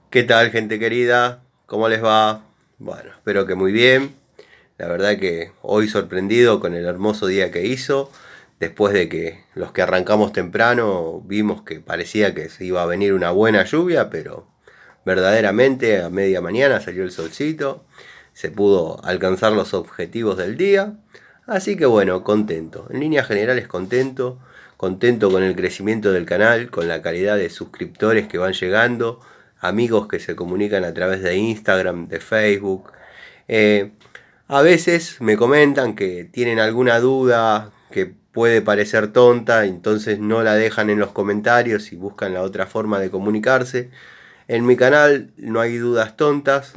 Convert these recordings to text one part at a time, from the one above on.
¿Qué tal, gente querida? ¿Cómo les va? Bueno, espero que muy bien. La verdad que hoy sorprendido con el hermoso día que hizo. Después de que los que arrancamos temprano vimos que parecía que se iba a venir una buena lluvia, pero verdaderamente a media mañana salió el solcito. Se pudo alcanzar los objetivos del día. Así que bueno, contento. En líneas generales contento. Contento con el crecimiento del canal, con la calidad de suscriptores que van llegando, amigos que se comunican a través de Instagram, de Facebook. Eh, a veces me comentan que tienen alguna duda que puede parecer tonta, entonces no la dejan en los comentarios y buscan la otra forma de comunicarse. En mi canal no hay dudas tontas,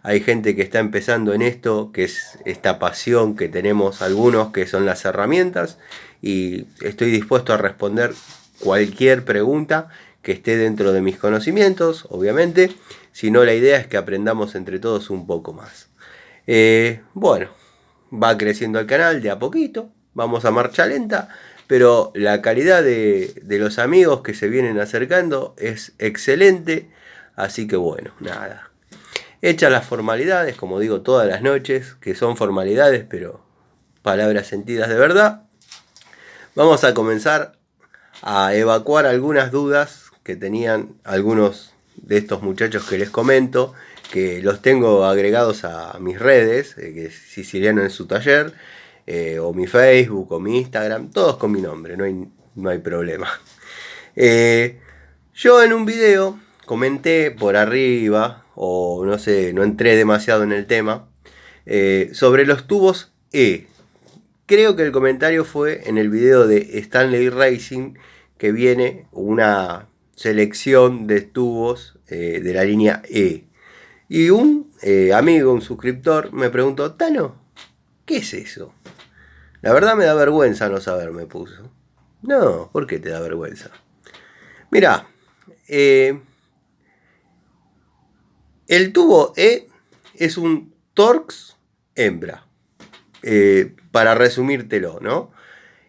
hay gente que está empezando en esto, que es esta pasión que tenemos algunos, que son las herramientas, y estoy dispuesto a responder cualquier pregunta que esté dentro de mis conocimientos, obviamente, si no la idea es que aprendamos entre todos un poco más. Bueno, va creciendo el canal de a poquito, vamos a marcha lenta, pero la calidad de los amigos que se vienen acercando es excelente, así que bueno, nada. Hechas las formalidades, como digo todas las noches, que son formalidades, pero palabras sentidas de verdad, vamos a comenzar a evacuar algunas dudas que tenían algunos de estos muchachos que les comento, que los tengo agregados a mis redes, que es Siciliano en su taller, o mi Facebook, o mi Instagram, todos con mi nombre, no hay problema. Eh, yo en un video comenté por arriba, o no sé, no entré demasiado en el tema, sobre los tubos E. Creo que el comentario fue en el video de Stanley Racing, que viene una selección de tubos de la línea E. Y un amigo, un suscriptor, me preguntó, Tano, ¿qué es eso? La verdad me da vergüenza no saber, me puso. No, ¿por qué te da vergüenza? Mirá, eh, el tubo E es un Torx hembra. Para resumírtelo, ¿no?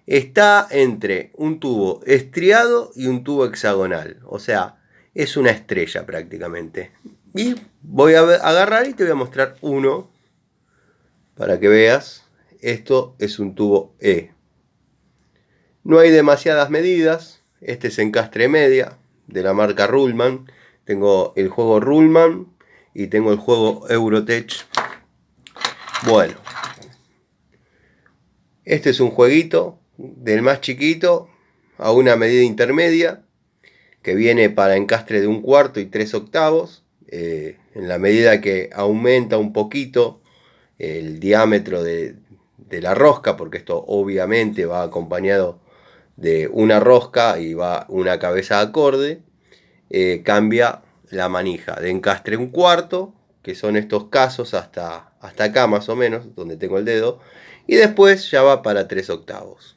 Está entre un tubo estriado y un tubo hexagonal. O sea, es una estrella prácticamente. Y voy a agarrar y te voy a mostrar uno para que veas. Esto es un tubo E. No hay demasiadas medidas. Este es encastre media de la marca Ruhlmann. Tengo el juego Ruhlmann y tengo el juego Eurotech. Bueno, este es un jueguito del más chiquito a una medida intermedia que viene para encastre de 1/4 y 3/8. En la medida que aumenta un poquito el diámetro de la rosca, porque esto obviamente va acompañado de una rosca y va una cabeza acorde, cambia la manija de encastre 1/4, que son estos casos hasta acá más o menos, donde tengo el dedo, y después ya va para 3/8.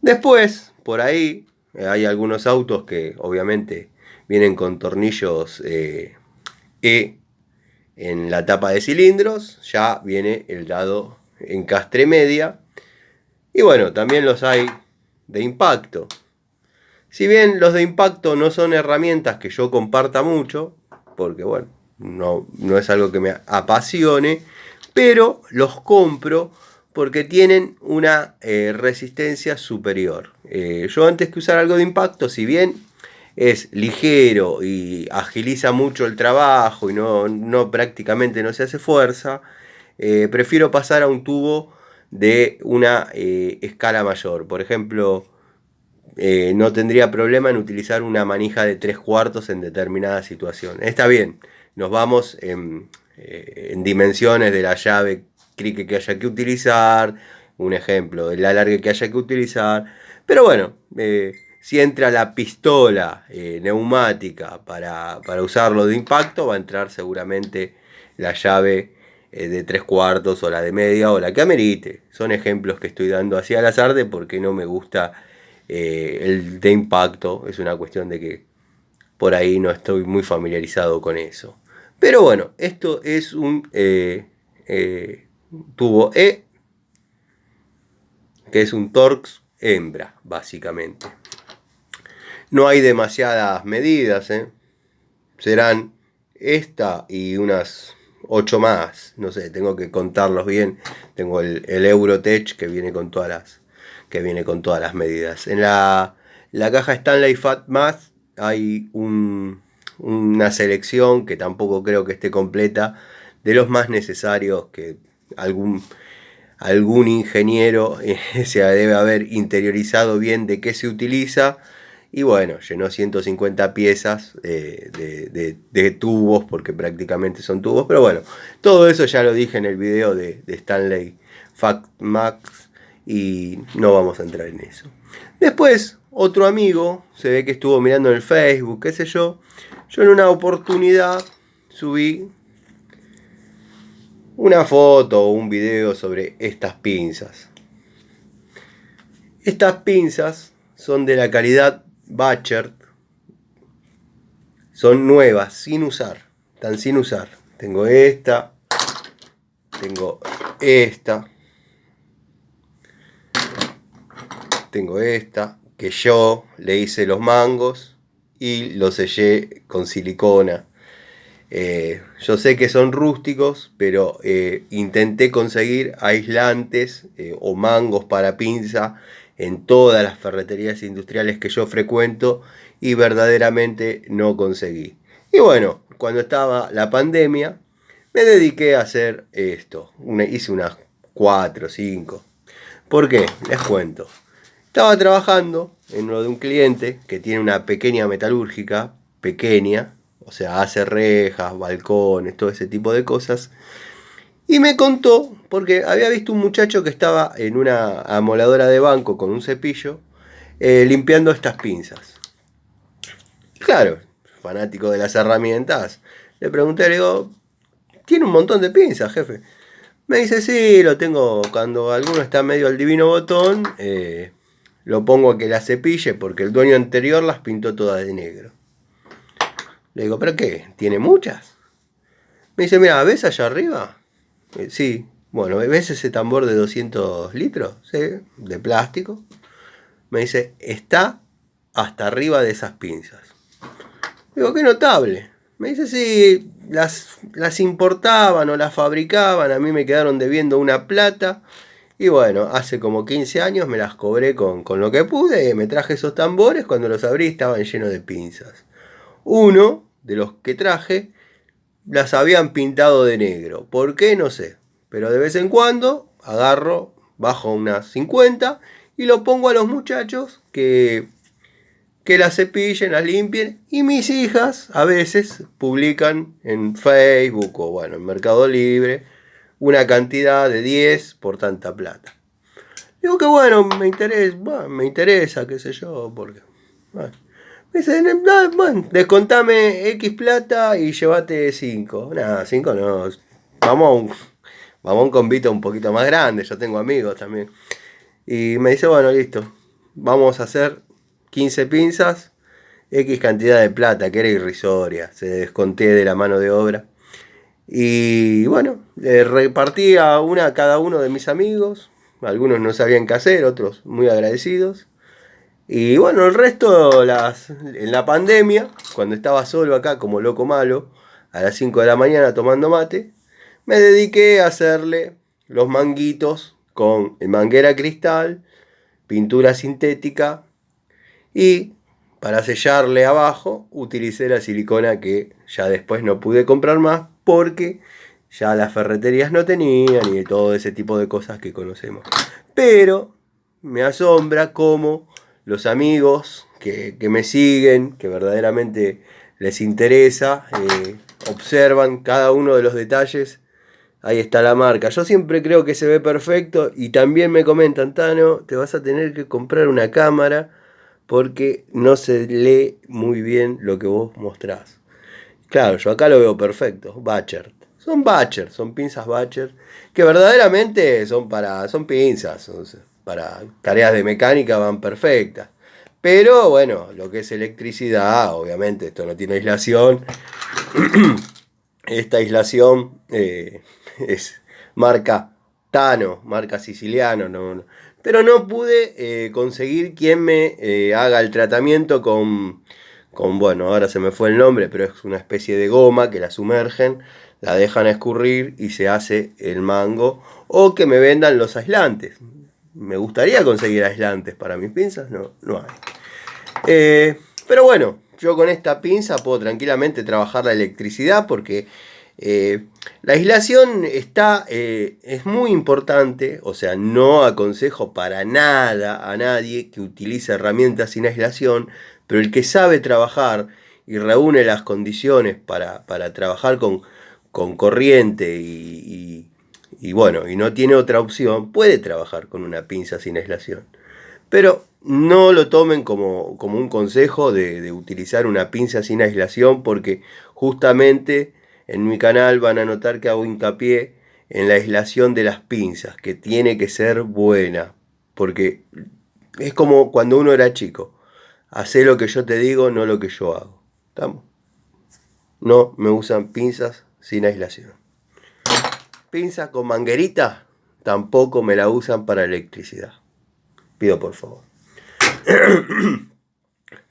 Después, por ahí, hay algunos autos que obviamente vienen con tornillos E en la tapa de cilindros, ya viene el dado encastre media. Y bueno, también los hay de impacto. Si bien los de impacto no son herramientas que yo comparta mucho, porque bueno, no es algo que me apasione, pero los compro porque tienen una resistencia superior. Yo antes que usar algo de impacto, si bien es ligero y agiliza mucho el trabajo y no prácticamente no se hace fuerza, prefiero pasar a un tubo de una escala mayor. Por ejemplo, no tendría problema en utilizar una manija de 3/4 en determinada situación. Está bien, nos vamos en dimensiones de la llave crique que haya que utilizar, un ejemplo, el alargue que haya que utilizar, pero bueno, si entra la pistola neumática para usarlo de impacto, va a entrar seguramente la llave de 3/4 o la de media o la que amerite. Son ejemplos que estoy dando así al azar de por qué no me gusta el de impacto. Es una cuestión de que por ahí no estoy muy familiarizado con eso. Pero bueno, esto es un tubo E, que es un Torx hembra, básicamente. No hay demasiadas medidas, serán esta y unas 8 más. No sé, tengo que contarlos bien. Tengo el Eurotech que viene con todas las medidas. En la caja Stanley Fat Math hay una selección que tampoco creo que esté completa de los más necesarios que algún ingeniero se debe haber interiorizado bien de qué se utiliza. Y bueno, llenó 150 piezas de tubos, porque prácticamente son tubos. Pero bueno, todo eso ya lo dije en el video de Stanley Fact Max y no vamos a entrar en eso. Después, otro amigo, se ve que estuvo mirando en el Facebook, qué sé yo. Yo en una oportunidad subí una foto o un video sobre estas pinzas. Estas pinzas son de la calidad Bachert. Son nuevas, sin usar. Están sin usar. Tengo esta. Tengo esta. Tengo esta. Que yo le hice los mangos y los sellé con silicona. Yo sé que son rústicos, pero intenté conseguir aislantes o mangos para pinza en todas las ferreterías industriales que yo frecuento y verdaderamente no conseguí. Y bueno, cuando estaba la pandemia, me dediqué a hacer esto. Hice unas 4 o 5. ¿Por qué? Les cuento. Estaba trabajando en lo de un cliente que tiene una pequeña metalúrgica, pequeña, o sea, hace rejas, balcones, todo ese tipo de cosas. Y me contó, porque había visto un muchacho que estaba en una amoladora de banco con un cepillo, limpiando estas pinzas. Claro, fanático de las herramientas, le pregunté, le digo, tiene un montón de pinzas, jefe. Me dice, sí, lo tengo, cuando alguno está medio al divino botón, lo pongo a que las cepille, porque el dueño anterior las pintó todas de negro. Le digo, ¿pero qué? ¿Tiene muchas? Me dice, mira, ¿ves allá arriba? Sí. Bueno, ¿ves ese tambor de 200 litros? Sí, de plástico. Me dice, está hasta arriba de esas pinzas. Digo, qué notable. Me dice, sí, las importaban o las fabricaban, a mí me quedaron debiendo una plata. Y bueno, hace como 15 años me las cobré con lo que pude, me traje esos tambores, cuando los abrí estaban llenos de pinzas. Uno de los que traje las habían pintado de negro. ¿Por qué? No sé. Pero de vez en cuando agarro, bajo unas 50 y lo pongo a los muchachos que las cepillen, las limpien. Y mis hijas a veces publican en Facebook o bueno, en Mercado Libre una cantidad de 10 por tanta plata. Digo que bueno, me interesa, qué sé yo, porque... Bueno. Me dice, bueno, descontame X plata y llévate 5. Nada, 5 no. Vamos a un convito un poquito más grande, yo tengo amigos también. Y me dice, bueno, listo, vamos a hacer 15 pinzas, X cantidad de plata, que era irrisoria, se desconté de la mano de obra. Y bueno, le repartí a una a cada uno de mis amigos, algunos no sabían qué hacer, otros muy agradecidos. Y bueno, el resto, en la pandemia, cuando estaba solo acá como loco malo, a las 5 de la mañana tomando mate, me dediqué a hacerle los manguitos con manguera cristal, pintura sintética y para sellarle abajo utilicé la silicona que ya después no pude comprar más porque ya las ferreterías no tenían y todo ese tipo de cosas que conocemos. Pero me asombra cómo los amigos que me siguen, que verdaderamente les interesa, observan cada uno de los detalles. Ahí está la marca. Yo siempre creo que se ve perfecto y también me comentan, Tano, te vas a tener que comprar una cámara porque no se lee muy bien lo que vos mostrás. Claro, yo acá lo veo perfecto. Bachert. Son pinzas Bachert que verdaderamente son pinzas. Para tareas de mecánica van perfectas. Pero bueno, lo que es electricidad, obviamente esto no tiene aislación. Esta aislación es marca Tano, marca siciliano. No. Pero no pude conseguir quien me haga el tratamiento con bueno, ahora se me fue el nombre, pero es una especie de goma que la sumergen, la dejan escurrir y se hace el mango. O que me vendan los aislantes. Me gustaría conseguir aislantes para mis pinzas, no hay. Pero bueno, yo con esta pinza puedo tranquilamente trabajar la electricidad porque la aislación es muy importante. O sea, no aconsejo para nada a nadie que utilice herramientas sin aislación, pero el que sabe trabajar y reúne las condiciones para trabajar con corriente y bueno, y no tiene otra opción, puede trabajar con una pinza sin aislación. Pero no lo tomen como un consejo de utilizar una pinza sin aislación, porque justamente en mi canal van a notar que hago hincapié en la aislación de las pinzas, que tiene que ser buena, porque es como cuando uno era chico. Hacé lo que yo te digo, no lo que yo hago. ¿Estamos? No me usan pinzas sin aislación. Pinza con manguerita tampoco me la usan para electricidad. Pido por favor.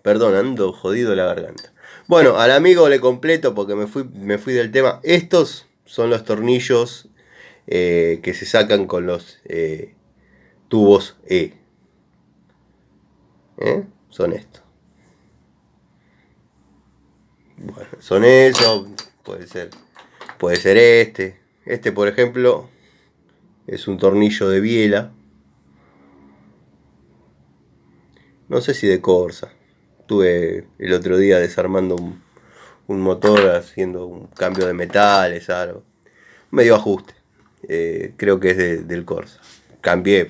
Perdón, ando jodido la garganta. Bueno, al amigo le completo porque me fui del tema. Estos son los tornillos que se sacan con los tubos E. Son estos. Bueno, son esos. Puede ser este. Este, por ejemplo, es un tornillo de biela. No sé si de Corsa. Estuve el otro día desarmando un motor, haciendo un cambio de metales, algo. Medio ajuste. Creo que es del Corsa.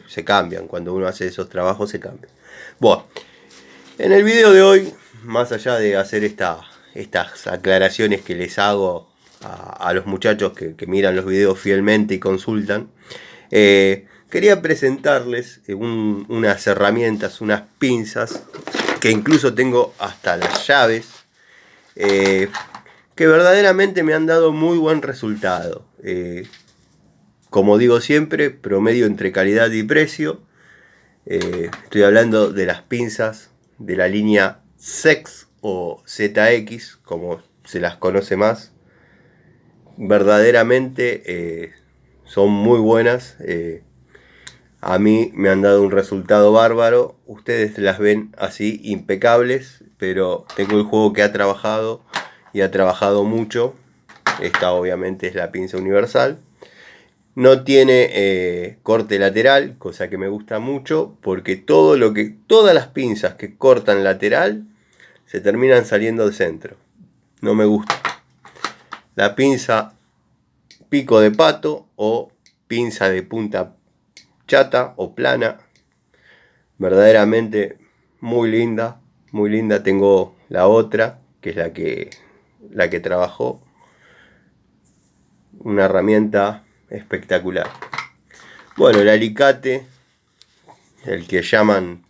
Se cambian. Cuando uno hace esos trabajos se cambian. Bueno, en el video de hoy, más allá de hacer estas aclaraciones que les hago a los muchachos que miran los videos fielmente y consultan, quería presentarles unas herramientas, unas pinzas, que incluso tengo hasta las llaves, que verdaderamente me han dado muy buen resultado. Como digo siempre, promedio entre calidad y precio. Estoy hablando de las pinzas de la línea ZEX o ZX, como se las conoce más. Verdaderamente son muy buenas. A mí me han dado un resultado bárbaro. Ustedes las ven así impecables, pero tengo el juego que ha trabajado y ha trabajado mucho. Esta obviamente es la pinza universal. No tiene corte lateral, cosa que me gusta mucho, porque todas las pinzas que cortan lateral se terminan saliendo de centro. No me gusta. La pinza pico de pato o pinza de punta chata o plana, verdaderamente muy linda, muy linda. Tengo la otra, que es la que trabajó, una herramienta espectacular. Bueno, el alicate, el que llaman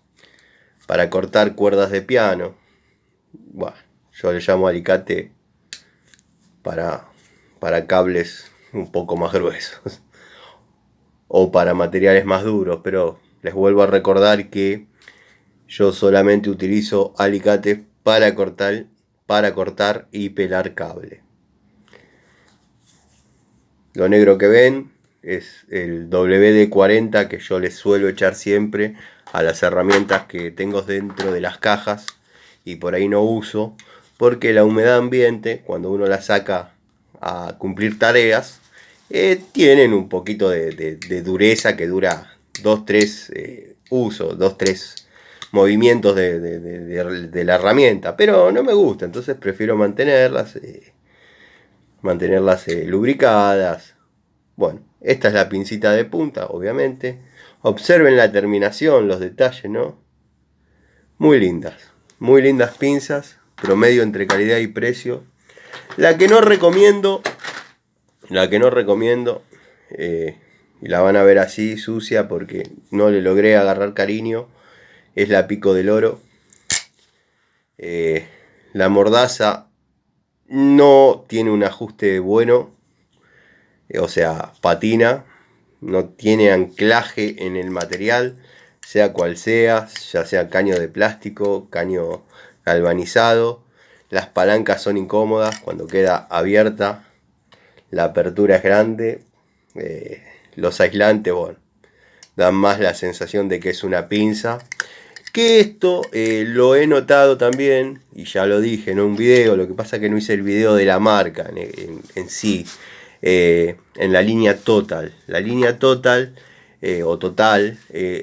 para cortar cuerdas de piano, bueno, yo le llamo alicate para cables un poco más gruesos o para materiales más duros, pero les vuelvo a recordar que yo solamente utilizo alicates para cortar y pelar cable. Lo negro que ven es el WD-40 que yo les suelo echar siempre a las herramientas que tengo dentro de las cajas y por ahí no uso, porque la humedad ambiente, cuando uno la saca a cumplir tareas, tienen un poquito de dureza que dura 2-3 usos, 2-3 movimientos de la herramienta, pero no me gusta, entonces prefiero mantenerlas lubricadas. Bueno, esta es la pincita de punta, obviamente. Observen la terminación, los detalles, ¿no? Muy lindas pinzas, promedio entre calidad y precio. La que no recomiendo, y la van a ver así sucia porque no le logré agarrar cariño, es la Pico del Oro. La mordaza no tiene un ajuste bueno, o sea, patina, no tiene anclaje en el material, sea cual sea, ya sea caño de plástico, caño galvanizado. las palancas son incómodas cuando queda abierta, la apertura es grande, los aislantes, bueno, dan más la sensación de que es una pinza. Que esto lo he notado también, y ya lo dije en un video, lo que pasa es que no hice el video de la marca en sí, en la línea Total. La línea Total, o Total,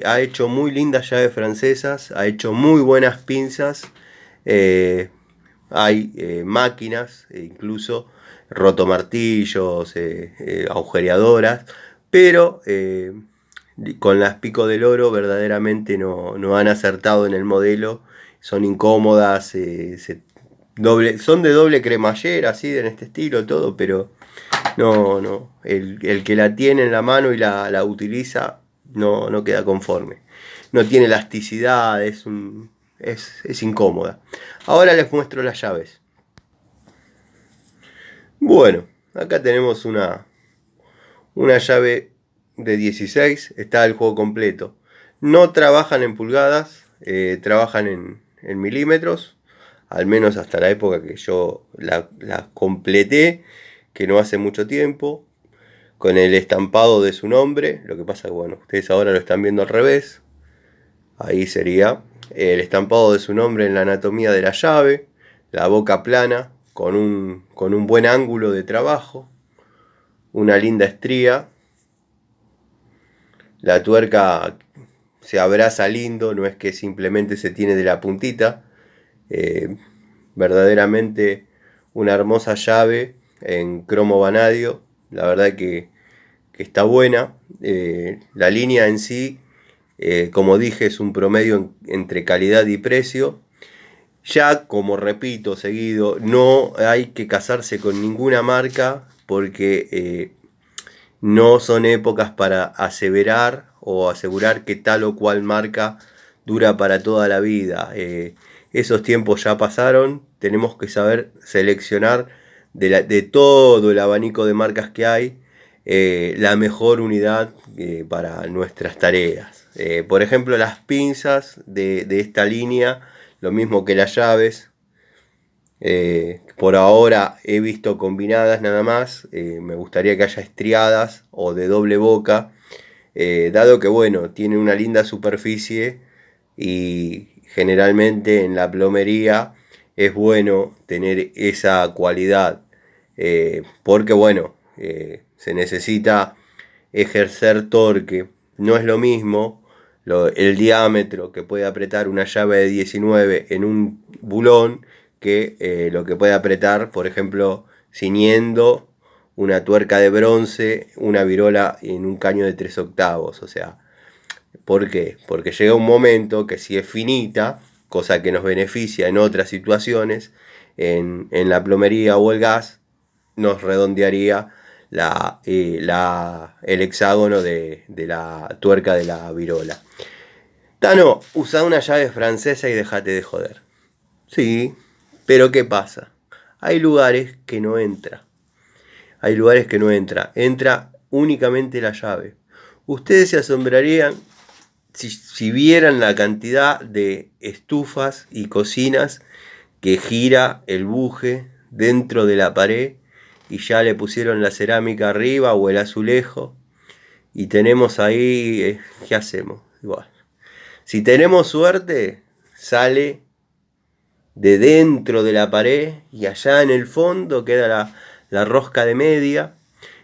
ha hecho muy lindas llaves francesas, ha hecho muy buenas pinzas, hay máquinas, incluso rotomartillos, agujereadoras, pero con las Pico del Oro verdaderamente no han acertado en el modelo, son incómodas, son de doble cremallera, así en este estilo, todo, pero no, el que la tiene en la mano y la utiliza no queda conforme, no tiene elasticidad, es incómoda. Ahora les muestro las llaves. Bueno, acá tenemos una llave de 16, está el juego completo. No trabajan en pulgadas, trabajan en milímetros, al menos hasta la época que yo la completé, que no hace mucho tiempo, con el estampado de su nombre. Lo que pasa que, bueno, ustedes ahora lo están viendo al revés. Ahí sería el estampado de su nombre en la anatomía de la llave, la boca plana, con un buen ángulo de trabajo, una linda estría. La tuerca se abraza lindo, no es que simplemente se tiene de la puntita. Verdaderamente una hermosa llave en cromo vanadio. La verdad que está buena. La línea en sí, como dije, es un promedio entre calidad y precio. Ya, como repito seguido, no hay que casarse con ninguna marca porque no son épocas para aseverar o asegurar que tal o cual marca dura para toda la vida. Esos tiempos ya pasaron, tenemos que saber seleccionar de todo el abanico de marcas que hay la mejor unidad para nuestras tareas. Por ejemplo, las pinzas de esta línea, lo mismo que las llaves. Por ahora he visto combinadas nada más, me gustaría que haya estriadas o de doble boca, dado que bueno, tiene una linda superficie y generalmente en la plomería es bueno tener esa cualidad, porque bueno, se necesita ejercer torque, no es lo mismo el diámetro que puede apretar una llave de 19 en un bulón que lo que puede apretar, por ejemplo, ciñendo una tuerca de bronce, una virola en un caño de 3/8. O sea, ¿por qué? Porque llega un momento que si es finita, cosa que nos beneficia en otras situaciones, en la plomería o el gas, nos redondearía el hexágono de la tuerca de la virola. Tano, usa una llave francesa y déjate de joder. Sí, pero ¿qué pasa? Hay lugares que no entra. Hay lugares que no entra. Entra únicamente la llave. Ustedes se asombrarían si vieran la cantidad de estufas y cocinas que gira el buje dentro de la pared y ya le pusieron la cerámica arriba o el azulejo y tenemos ahí, ¿qué hacemos? Igual. Si tenemos suerte, sale de dentro de la pared y allá en el fondo queda la rosca de media.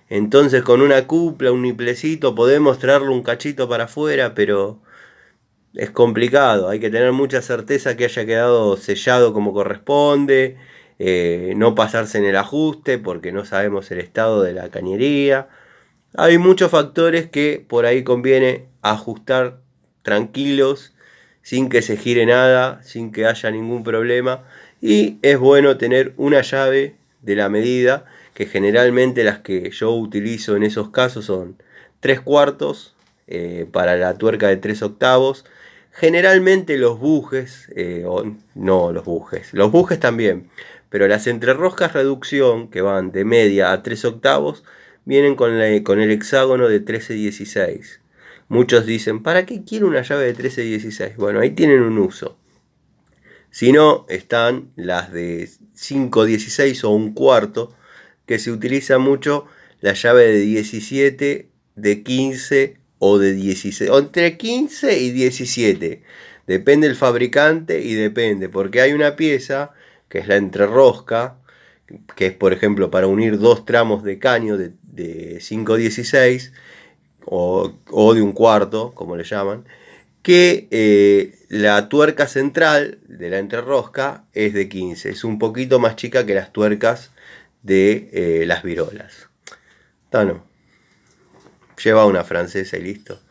Entonces con una cupla, un niplecito, podemos traerlo un cachito para afuera, pero es complicado. Hay que tener mucha certeza que haya quedado sellado como corresponde, no pasarse en el ajuste porque no sabemos el estado de la cañería. Hay muchos factores que por ahí conviene ajustar tranquilos, sin que se gire nada, sin que haya ningún problema. Y es bueno tener una llave de la medida, que generalmente las que yo utilizo en esos casos son 3/4 para la tuerca de 3/8. Generalmente los bujes, los bujes también, pero las entreroscas reducción, que van de media a 3/8, vienen con el hexágono de 13/16. Muchos dicen, ¿para qué quiero una llave de 13/16? Bueno, ahí tienen un uso. Si no, están las de 5/16 o 1/4, que se utiliza mucho la llave de 17, de 15 o de 16, o entre 15 y 17. Depende del fabricante y depende, porque hay una pieza que es la entrerrosca, que es por ejemplo para unir dos tramos de caño de 5/16 o de 1/4, como le llaman, que la tuerca central de la entrerrosca es de 15, es un poquito más chica que las tuercas de las virolas. No, lleva una francesa y listo.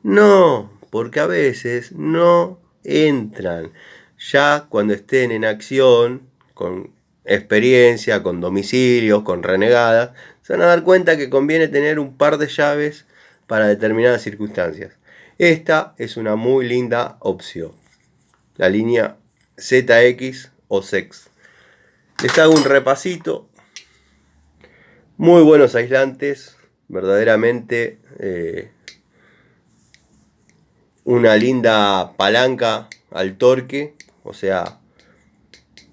No, porque a veces no entran. Ya cuando estén en acción, con experiencia, con domicilios, con renegadas, se van a dar cuenta que conviene tener un par de llaves para determinadas circunstancias. Esta es una muy linda opción. La línea ZX o SEX. Les hago un repasito. Muy buenos aislantes. Verdaderamente una linda palanca al torque. O sea,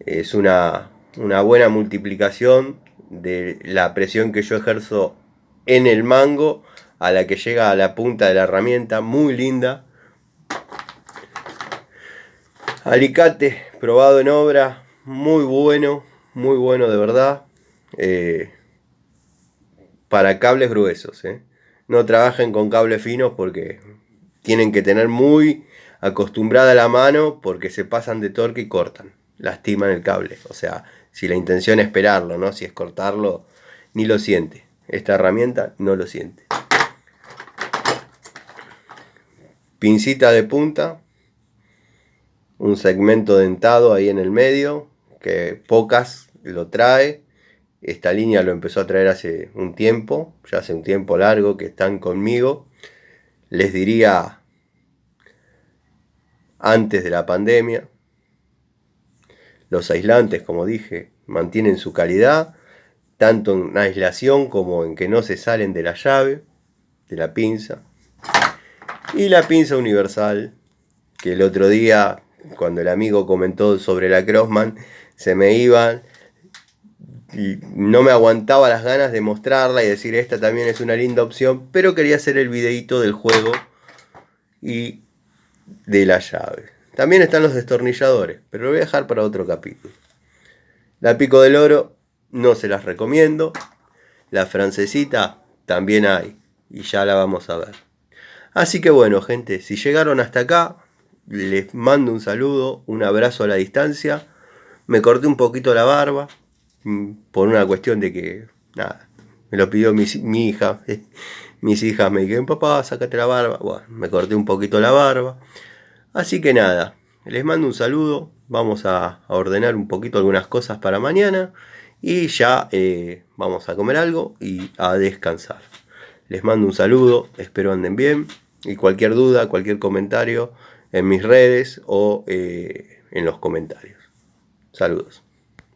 es una buena multiplicación de la presión que yo ejerzo en el mango a la que llega a la punta de la herramienta. Muy linda. Alicate probado en obra, muy bueno de verdad. Para cables gruesos, no trabajen con cables finos porque tienen que tener muy acostumbrada la mano, porque se pasan de torque y cortan, lastiman el cable. O sea, si la intención es pelarlo, ¿no? Si es cortarlo, ni lo siente. Esta herramienta no lo siente. Pincita de punta, un segmento dentado ahí en el medio, que pocas lo trae. Esta línea lo empezó a traer hace un tiempo, ya hace un tiempo largo que están conmigo. Les diría antes de la pandemia. Los aislantes, como dije, mantienen su calidad, tanto en aislación como en que no se salen de la llave, de la pinza. Y la pinza universal, que el otro día, cuando el amigo comentó sobre la Crossman, se me iban y no me aguantaba las ganas de mostrarla y decir esta también es una linda opción, pero quería hacer el videito del juego y de la llave. También están los destornilladores, pero lo voy a dejar para otro capítulo. La Pico del Oro no se las recomiendo. La francesita también hay y ya la vamos a ver. Así que bueno, gente, si llegaron hasta acá, les mando un saludo, un abrazo a la distancia. Me corté un poquito la barba por una cuestión de que, nada, me lo pidió mi hija. Mis hijas me dijeron, papá, sácate la barba. Bueno, me corté un poquito la barba. Así que nada, les mando un saludo. Vamos a ordenar un poquito algunas cosas para mañana. Y ya vamos a comer algo y a descansar. Les mando un saludo, espero anden bien. Y cualquier duda, cualquier comentario en mis redes o en los comentarios. Saludos.